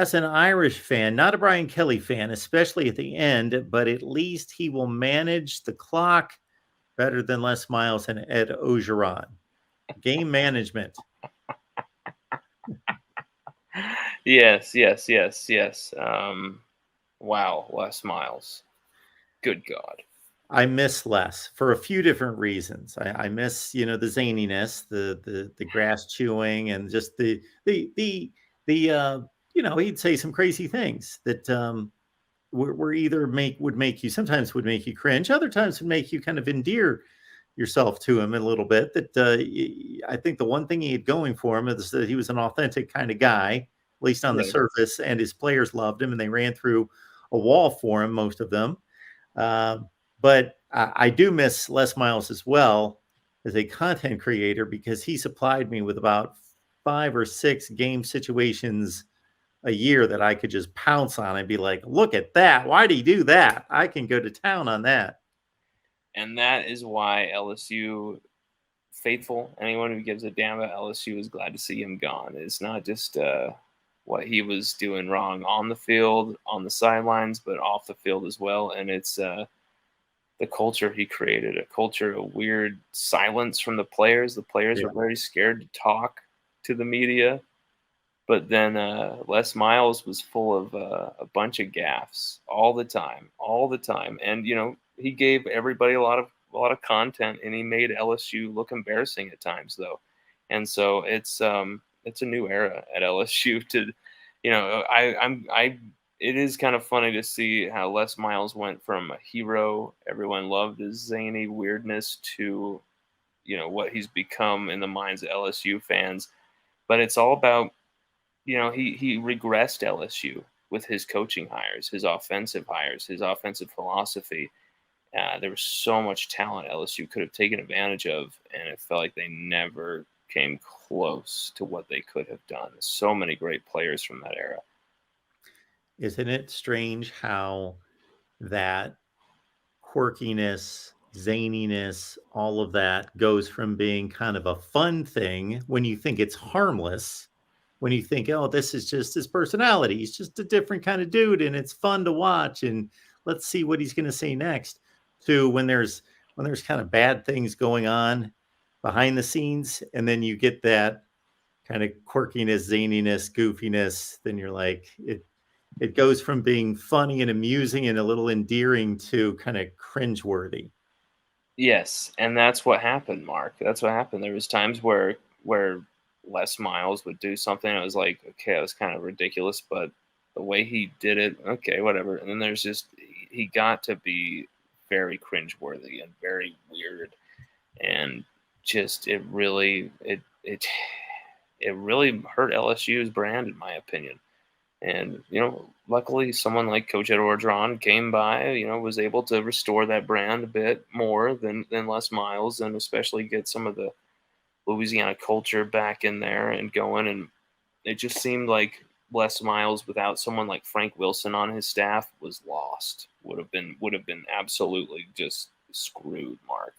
as an Irish fan, not a Brian Kelly fan, especially at the end, but at least he will manage the clock better than Les Miles and Ed Orgeron. Game management. Yes. Wow, Les Miles. Good God. I miss Les for a few different reasons. I miss, the zaniness, the grass chewing, and just he'd say some crazy things that were either would make you cringe, other times would make you kind of endear yourself to him a little bit. That I think the one thing he had going for him is that he was an authentic kind of guy, at least on the Right. surface, and his players loved him, and they ran through a wall for him, most of them. But I do miss Les Miles as well as a content creator, because he supplied me with about 5 or 6 game situations a year that I could just pounce on and be like, look at that. Why do you do that? I can go to town on that. And that is why LSU faithful, anyone who gives a damn about LSU, is glad to see him gone. It's not just what he was doing wrong on the field, on the sidelines, but off the field as well. And it's the culture he created, a culture of weird silence from the players. The players were very scared to talk to the media. But then Les Miles was full of a bunch of gaffes all the time. And, he gave everybody a lot of content, and he made LSU look embarrassing at times, though. And so it's a new era at LSU. It is kind of funny to see how Les Miles went from a hero, everyone loved his zany weirdness, to, what he's become in the minds of LSU fans. But it's all about, he regressed LSU with his coaching hires, his offensive philosophy. There was so much talent LSU could have taken advantage of, and it felt like they never came close to what they could have done. So many great players from that era. Isn't it strange how that quirkiness, zaniness, all of that goes from being kind of a fun thing when you think it's harmless, when you think, oh, this is just his personality, he's just a different kind of dude and it's fun to watch and let's see what he's going to say next, to when there's kind of bad things going on behind the scenes, and then you get that kind of quirkiness, zaniness, goofiness, then you're like, it goes from being funny and amusing and a little endearing to kind of cringeworthy. Yes, and that's what happened, Mark. That's what happened. There was times where Les Miles would do something, and it was like, okay, it was kind of ridiculous, but the way he did it, okay, whatever. And then there's just, he got to be very cringeworthy and very weird, and just it really hurt LSU's brand, in my opinion. And, luckily someone like Coach Ed Orgeron came by, was able to restore that brand a bit more than Les Miles, and especially get some of the Louisiana culture back in there and going. And it just seemed like Les Miles, without someone like Frank Wilson on his staff, was lost. Would have been absolutely just screwed, Mark.